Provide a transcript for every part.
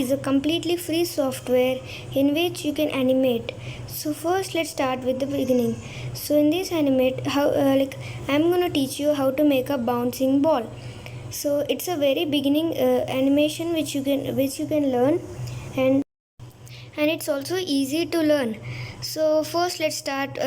is a completely free software in which you can animate. So first let's start with the beginning. So in this animate, I'm gonna teach you how to make a bouncing ball. So it's a very beginning animation which you can learn, and it's also easy to learn. So first let's start,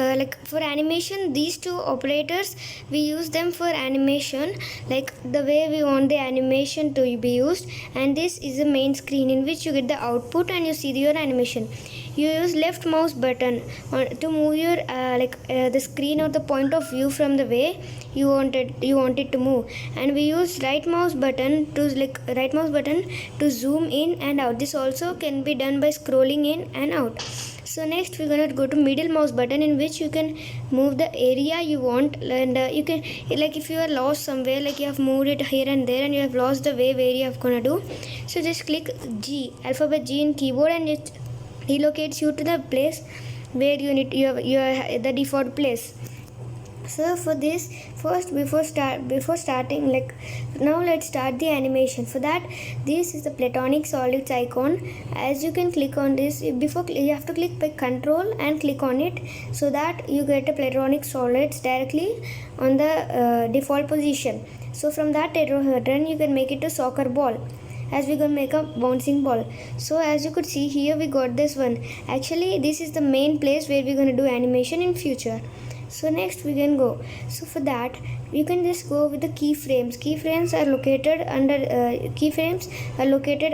for animation, these two operators, we use them for animation, like the way we want the animation to be used. And this is the main screen in which you get the output and you see your animation. You use left mouse button to move your the screen or the point of view from the way you want it to move, and we use right mouse button to zoom in and out. This also can be done by scrolling in and out. So next we're gonna go to middle mouse button, in which you can move the area you want, and you can, like if you are lost somewhere, like you have moved it here and there and you have lost the way where you have gonna do, so just click G, alphabet G in keyboard, and it relocates you to the place where you have the default place. So for this, first before starting, like now let's start the animation. For that, this is the platonic solids icon. As you can click on this, before you have to click by control and click on it, so that you get a platonic solids directly on the default position. So from that turn you can make it a soccer ball, as we're gonna make a bouncing ball. So as you could see here, we got this one. Actually this is the main place where we're gonna do animation in future. So next we can go. So for that, you can just go with the keyframes. Keyframes are located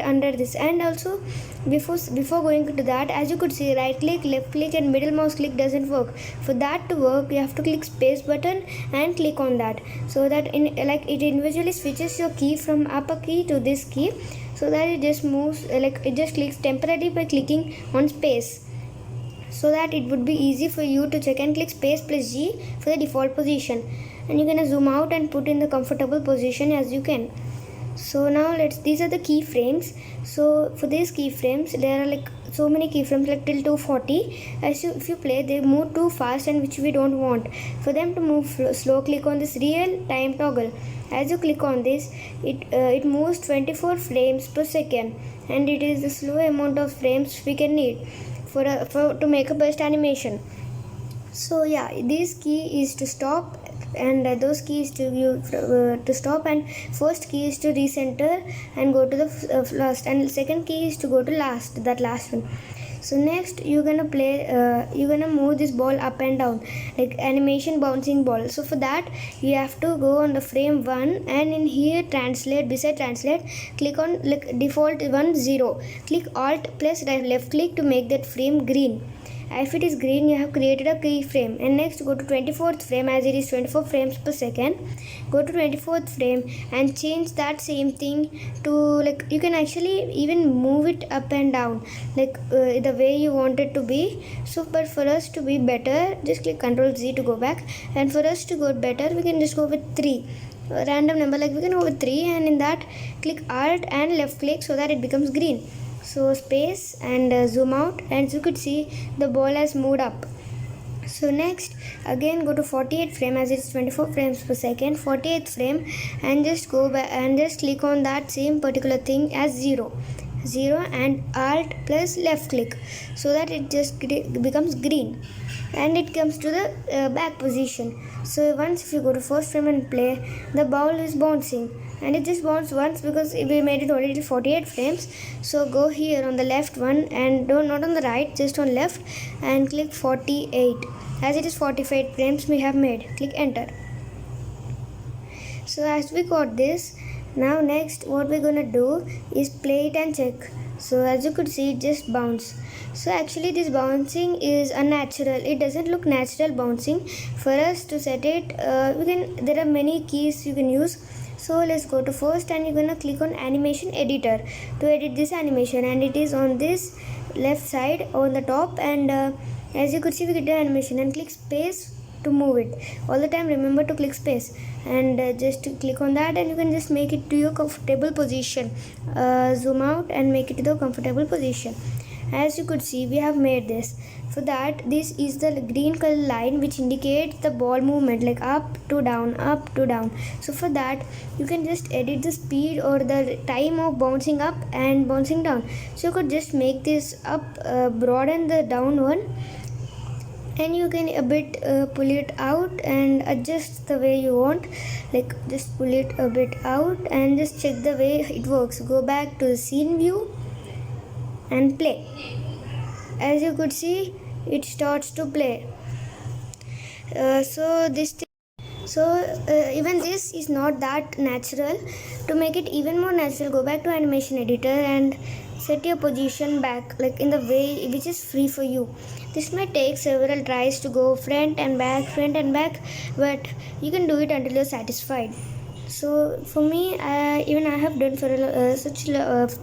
under this. And also before going to that, as you could see, right click, left click and middle mouse click doesn't work. For that to work, you have to click space button and click on that, so that it individually switches your key from upper key to this key, so that it just moves, it just clicks temporarily by clicking on space, so that it would be easy for you to check, and click space plus G for the default position, and you're gonna zoom out and put in the comfortable position as you can. So now these are the keyframes. So for these keyframes, there are like so many keyframes, like till 240. If you play, they move too fast, and which we don't want. For them to move slow, click on this real time toggle. As you click on this, it moves 24 frames per second, and it is the slow amount of frames we can need to make a best animation. So yeah, this key is to stop, and those keys to stop, and first key is to recenter and go to the last, and second key is to go to that last one. So next you're gonna move this ball up and down, like animation bouncing ball. So for that, you have to go on the frame 1, and in here beside translate, click on default 0. Click alt plus left click to make that frame green. If it is green, you have created a keyframe. And next go to 24th frame, as it is 24 frames per second. Go to 24th frame and change that same thing to, you can actually even move it up and down, the way you want it to be. So but for us to be better, just click Ctrl Z to go back, and for us to go better, we can just go with 3, random number, we can go with 3, and in that click alt and left click so that it becomes green. So space and zoom out, and as you could see, the ball has moved up. So next again go to 48th frame, as it's 24 frames per second, 48th frame, and just go back and just click on that same particular thing as 0, and alt plus left click, so that it just becomes green, and it comes to the back position. So once if you go to first frame and play, the ball is bouncing, and it just bounced once because we made it already 48 frames. So go here on the left one, and not on the right, just on left, and click 48, as it is 45 frames we have made. Click enter. So as we got this, now next what we're gonna do is play it and check. So as you could see, it just bounced. So actually this bouncing is unnatural, it doesn't look natural bouncing. For us to set it, there are many keys you can use. So let's go to first, and you're gonna click on animation editor to edit this animation, and it is on this left side on the top, and as you could see, we get the animation, and click space to move it. All the time remember to click space, and just click on that, and you can just make it to your comfortable position. Zoom out and make it to the comfortable position, as you could see, we have made this. For that, this is the green color line which indicates the ball movement, like up to down, up to down. So for that, you can just edit the speed or the time of bouncing up and bouncing down. So you could just make this up, broaden the down one, and you can a bit pull it out and adjust the way you want. Like just pull it a bit out and just check the way it works. Go back to the scene view and play. As you could see, it starts to play. Even this is not that natural. To make it even more natural, go back to animation editor and set your position back, like in the way which is free for you. This might take several tries to go front and back, but you can do it until you're satisfied. So for me, even I have done for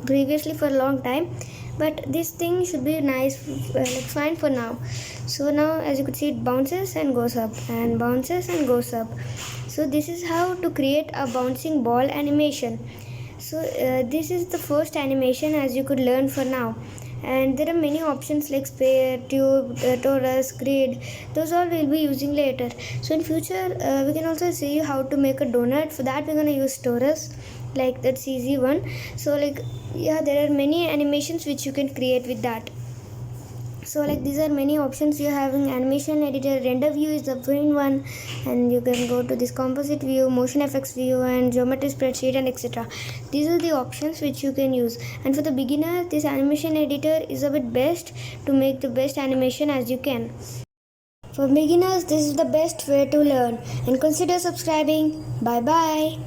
previously for a long time, but this thing should be nice, like fine for now. So now, as you could see, it bounces and goes up and bounces and goes up. So this is how to create a bouncing ball animation. So this is the first animation, as you could learn for now. And there are many options like sphere, tube, torus, grid. Those all we'll be using later. So in future, we can also see how to make a donut. For that, we're gonna use torus. Like that's easy one. So there are many animations which you can create with that. So these are many options you have in animation editor. Render view is the main one, and you can go to this composite view, motion effects view, and geometry spreadsheet, and etc. These are the options which you can use. And for the beginner, this animation editor is a bit best to make the best animation as you can. For beginners, this is the best way to learn, and consider subscribing. Bye bye.